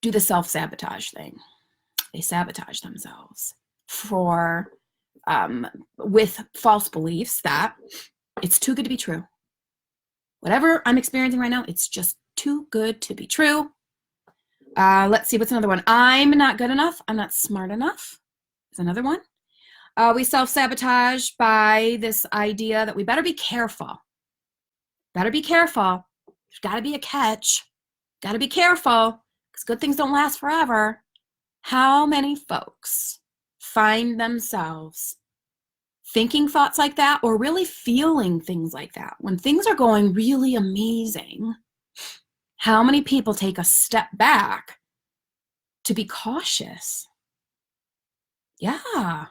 do the self-sabotage thing. They sabotage themselves for with false beliefs that it's too good to be true. Whatever I'm experiencing right now, it's just too good to be true. Let's see, what's another one? I'm not good enough. I'm not smart enough is another one. We self-sabotage by this idea that we better be careful. Better be careful. There's got to be a catch. Got to be careful because good things don't last forever. How many folks find themselves thinking thoughts like that or really feeling things like that when things are going really amazing? How many people take a step back to be cautious? Yeah.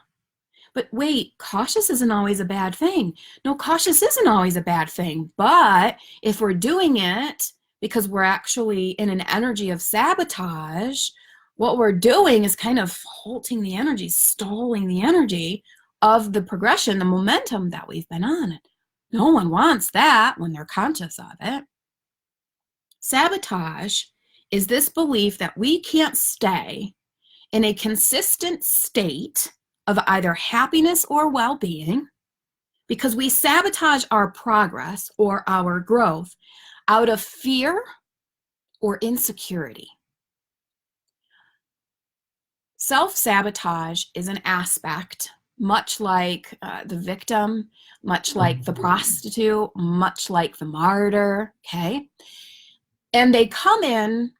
But wait, cautious isn't always a bad thing. No, cautious isn't always a bad thing. But if we're doing it because we're actually in an energy of sabotage, what we're doing is kind of halting the energy, stalling the energy of the progression, the momentum that we've been on. No one wants that when they're conscious of it. Sabotage is this belief that we can't stay in a consistent state of either happiness or well-being because we sabotage our progress or our growth out of fear or insecurity. Self-sabotage is an aspect, much like the victim, much like the prostitute, much like the martyr, okay? And they come in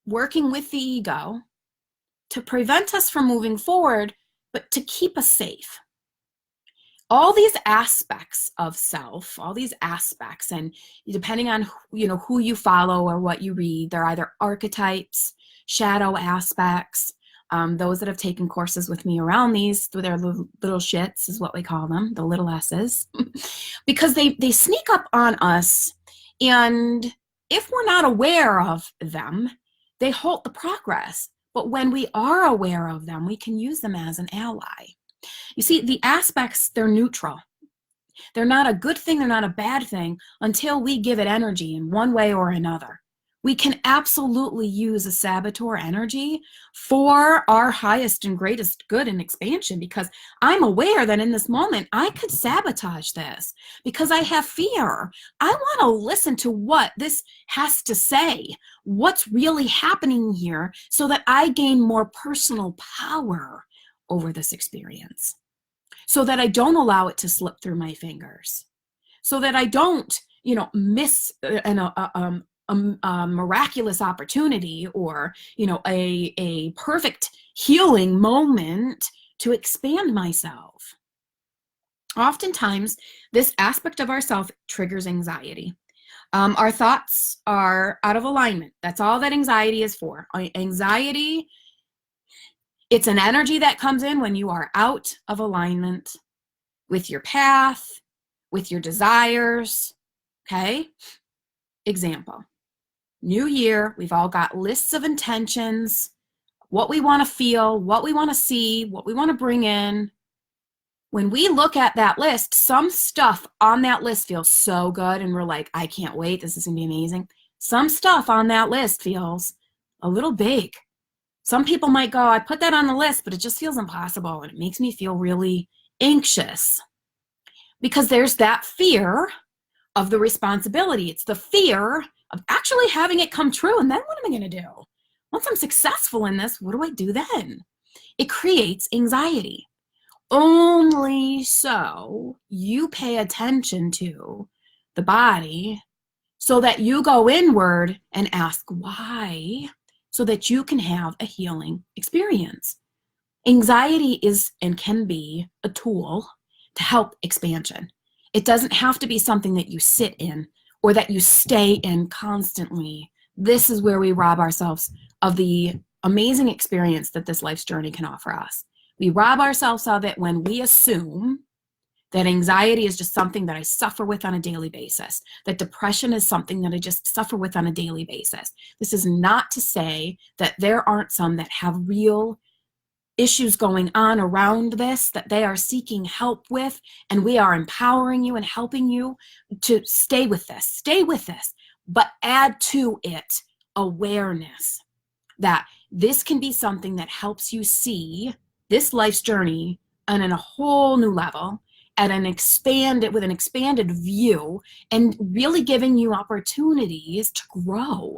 working with the ego to prevent us from moving forward, but to keep us safe. All these aspects of self, all these aspects, and depending on who you follow or what you read, they're either archetypes, shadow aspects. Those that have taken courses with me around these, their little shits is what we call them, the little S's, because they sneak up on us, and if we're not aware of them, they halt the progress. But when we are aware of them, we can use them as an ally. You see, the aspects, they're neutral. They're not a good thing, they're not a bad thing until we give it energy in one way or another. We can absolutely use a saboteur energy for our highest and greatest good and expansion, because I'm aware that in this moment I could sabotage this because I have fear. I want to listen to what this has to say, what's really happening here, so that I gain more personal power over this experience, so that I don't allow it to slip through my fingers, so that I don't, miss a miraculous opportunity or, a perfect healing moment to expand myself. Oftentimes, this aspect of ourself triggers anxiety. Our thoughts are out of alignment. That's all that anxiety is for. Anxiety, it's an energy that comes in when you are out of alignment with your path, with your desires, okay? Example, new year, we've all got lists of intentions, what we want to feel, what we want to see, what we want to bring in. When we look at that list, some stuff on that list feels so good and we're like, I can't wait, this is going to be amazing. Some stuff on that list feels a little big. Some people might go, I put that on the list, but it just feels impossible and it makes me feel really anxious, because there's that fear of the responsibility. It's the fear of actually having it come true. And then what am I going to do? Once I'm successful in this, what do I do then? It creates anxiety. Only so you pay attention to the body so that you go inward and ask why, so that you can have a healing experience. Anxiety is and can be a tool to help expansion. It doesn't have to be something that you sit in or that you stay in constantly. This is where we rob ourselves of the amazing experience that this life's journey can offer us. We rob ourselves of it when we assume that anxiety is just something that I suffer with on a daily basis, that depression is something that I just suffer with on a daily basis. This is not to say that there aren't some that have real issues going on around this that they are seeking help with, and we are empowering you and helping you to stay with this, but add to it awareness. that this can be something that helps you see this life's journey on a whole new level, at an with an expanded view, and really giving you opportunities to grow.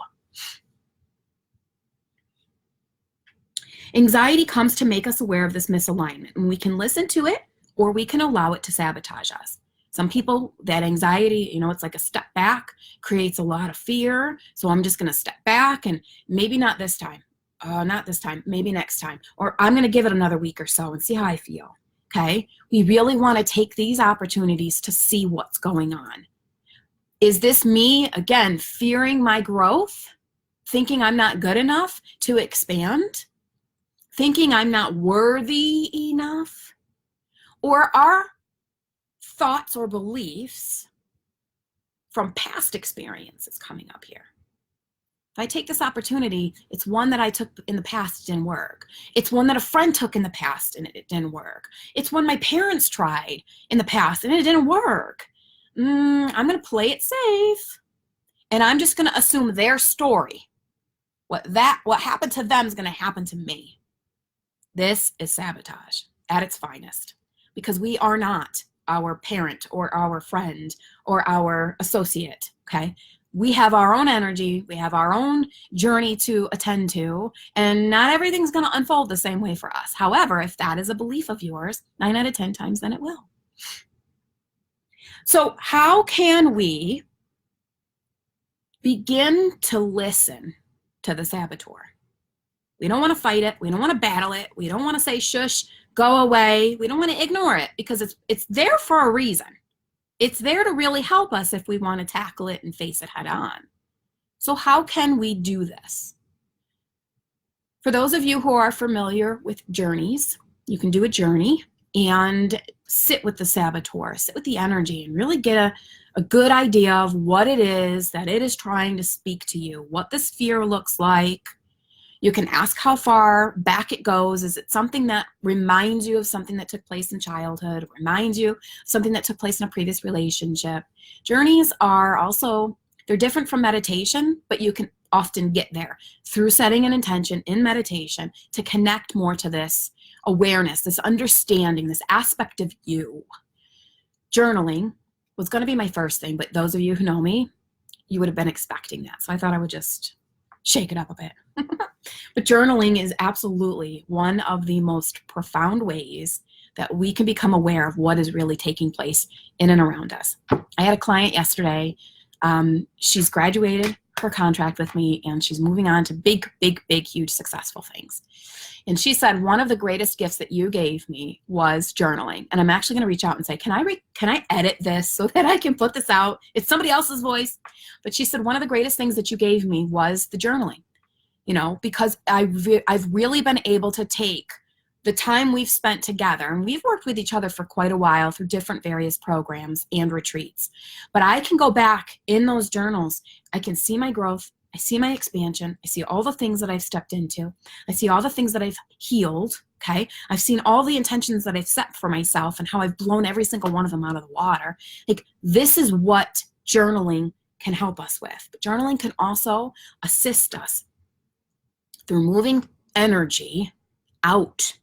Anxiety comes to make us aware of this misalignment, and we can listen to it or we can allow it to sabotage us. Some people, that anxiety, it's like a step back, creates a lot of fear. So I'm just going to step back, and maybe not this time. Not this time, maybe next time. Or I'm going to give it another week or so and see how I feel. Okay? We really want to take these opportunities to see what's going on. Is this me, again, fearing my growth? Thinking I'm not good enough to expand? Thinking I'm not worthy enough? Or are thoughts or beliefs from past experiences coming up here? If I take this opportunity, it's one that I took in the past, it didn't work. It's one that a friend took in the past and it didn't work. It's one my parents tried in the past and it didn't work. I'm going to play it safe, and I'm just going to assume their story. What happened to them is going to happen to me. This is sabotage at its finest, because we are not our parent or our friend or our associate, okay? We have our own energy, we have our own journey to attend to, and not everything's going to unfold the same way for us. However, if that is a belief of yours, 9 out of 10 times, then it will. So how can we begin to listen to the saboteur? We don't want to fight it. We don't want to battle it. We don't want to say, shush, go away. We don't want to ignore it, because it's there for a reason. It's there to really help us if we want to tackle it and face it head on. So how can we do this? For those of you who are familiar with journeys, you can do a journey and sit with the saboteur, sit with the energy, and really get a good idea of what it is that it is trying to speak to you, what this fear looks like. You can ask how far back it goes. Is it something that reminds you of something that took place in childhood, reminds you of something that took place in a previous relationship? Journeys are also, they're different from meditation, but you can often get there through setting an intention in meditation to connect more to this awareness, this understanding, this aspect of you. Journaling was going to be my first thing, but those of you who know me, you would have been expecting that. So I thought I would just shake it up a bit. But journaling is absolutely one of the most profound ways that we can become aware of what is really taking place in and around us. I had a client yesterday. She's graduated her contract with me, and she's moving on to big, huge, successful things. And she said, one of the greatest gifts that you gave me was journaling. And I'm actually going to reach out and say, can I edit this so that I can put this out? It's somebody else's voice. But she said, one of the greatest things that you gave me was the journaling. Because I've really been able to take the time we've spent together, and we've worked with each other for quite a while through different various programs and retreats. But I can go back in those journals. I can see my growth. I see my expansion. I see all the things that I've stepped into. I see all the things that I've healed. Okay. I've seen all the intentions that I've set for myself and how I've blown every single one of them out of the water. Like, this is what journaling can help us with. But journaling can also assist us through moving energy out.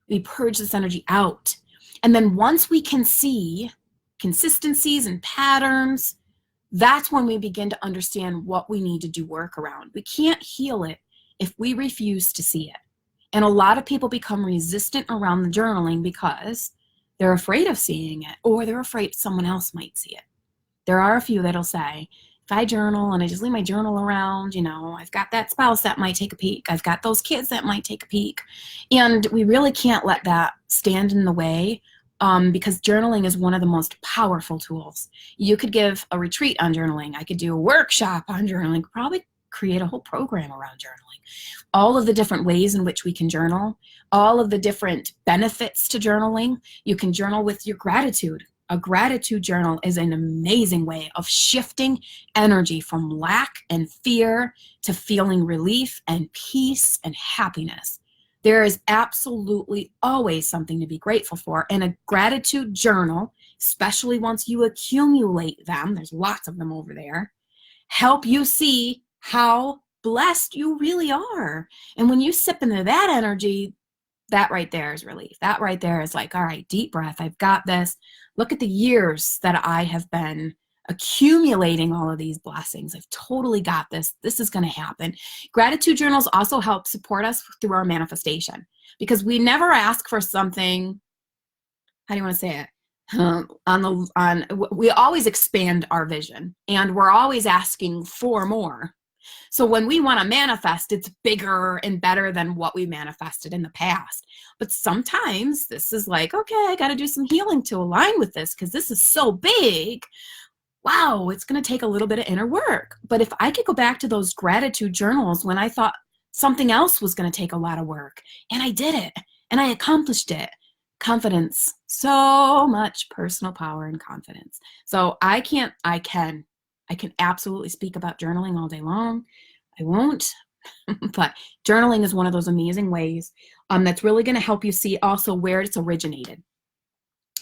We purge this energy out. And then once we can see consistencies and patterns, that's when we begin to understand what we need to do work around. We can't heal it if we refuse to see it. And a lot of people become resistant around the journaling because they're afraid of seeing it, or they're afraid someone else might see it. There are a few that'll say, if I journal and I just leave my journal around, I've got that spouse that might take a peek. I've got those kids that might take a peek. And we really can't let that stand in the way, because journaling is one of the most powerful tools. You could give a retreat on journaling. I could do a workshop on journaling, probably create a whole program around journaling. All of the different ways in which we can journal, all of the different benefits to journaling. You can journal with your gratitude. A gratitude journal is an amazing way of shifting energy from lack and fear to feeling relief and peace and happiness. There is absolutely always something to be grateful for. And a gratitude journal, especially once you accumulate them, there's lots of them over there, help you see how blessed you really are. And when you sip into that energy, that right there is relief. That right there is like, all right, deep breath. I've got this. Look at the years that I have been accumulating all of these blessings. I've totally got this. This is going to happen. Gratitude journals also help support us through our manifestation, because we never ask for something. How do you want to say it? We always expand our vision, and we're always asking for more. So when we want to manifest, it's bigger and better than what we manifested in the past. But sometimes this is like, okay, I got to do some healing to align with this because this is so big. Wow, it's going to take a little bit of inner work. But if I could go back to those gratitude journals when I thought something else was going to take a lot of work, and I did it, and I accomplished it. Confidence, so much personal power and confidence. So I can absolutely speak about journaling all day long. I won't, but journaling is one of those amazing ways that's really going to help you see also where it's originated.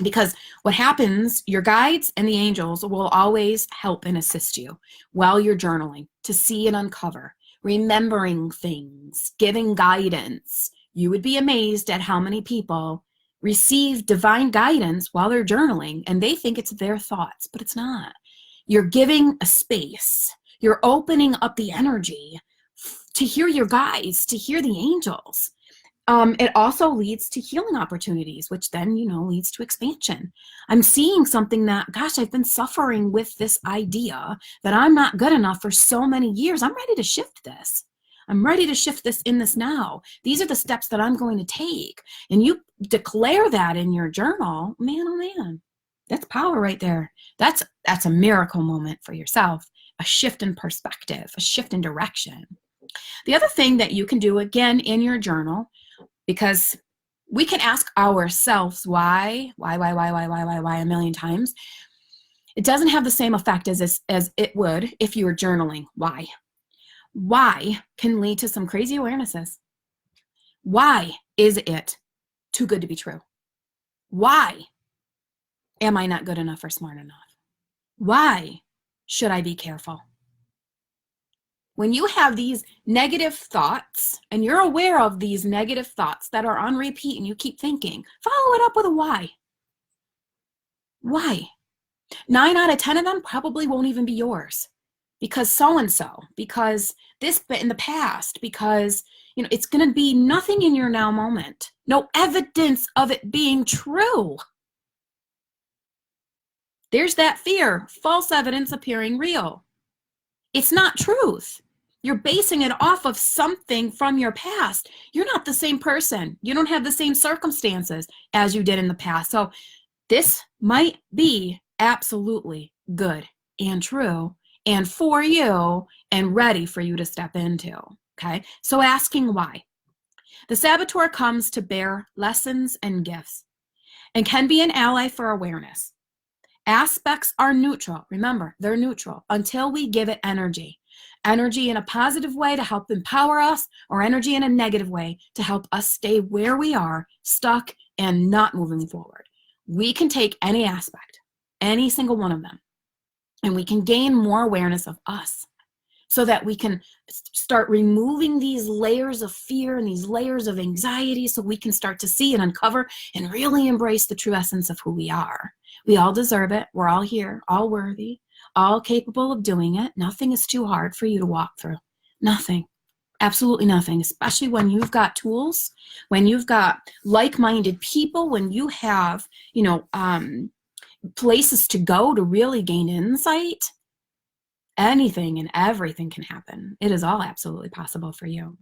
Because what happens, your guides and the angels will always help and assist you while you're journaling to see and uncover, remembering things, giving guidance. You would be amazed at how many people receive divine guidance while they're journaling and they think it's their thoughts, but it's not. You're giving a space. You're opening up the energy to hear your guides, to hear the angels. It also leads to healing opportunities, which then, leads to expansion. I'm seeing something that, gosh, I've been suffering with this idea that I'm not good enough for so many years. I'm ready to shift this. I'm ready to shift this in this now. These are the steps that I'm going to take. And you declare that in your journal, man, oh man, that's power right there. That's a miracle moment for yourself, a shift in perspective, a shift in direction. The other thing that you can do, again, in your journal, because we can ask ourselves why a million times. It doesn't have the same effect as it would if you were journaling. Why can lead to some crazy awarenesses. Why is it too good to be true? Why am I not good enough or smart enough? Why should I be careful? When you have these negative thoughts and you're aware of these negative thoughts that are on repeat and you keep thinking, follow it up with a why. Why? 9 out of 10 of them probably won't even be yours. Because so-and-so, because this in the past, because it's going to be nothing in your now moment. No evidence of it being true. There's that fear, false evidence appearing real. It's not truth. You're basing it off of something from your past. You're not the same person. You don't have the same circumstances as you did in the past. So this might be absolutely good and true and for you and ready for you to step into, okay? So asking why. The saboteur comes to bear lessons and gifts and can be an ally for awareness. Aspects are neutral. Remember, they're neutral until we give it energy. Energy in a positive way to help empower us, or energy in a negative way to help us stay where we are, stuck and not moving forward. We can take any aspect, any single one of them, and we can gain more awareness of us so that we can start removing these layers of fear and these layers of anxiety so we can start to see and uncover and really embrace the true essence of who we are. We all deserve it. We're all here, all worthy, all capable of doing it. Nothing is too hard for you to walk through. Nothing. Absolutely nothing, especially when you've got tools, when you've got like-minded people, when you have, places to go to really gain insight. Anything and everything can happen. It is all absolutely possible for you.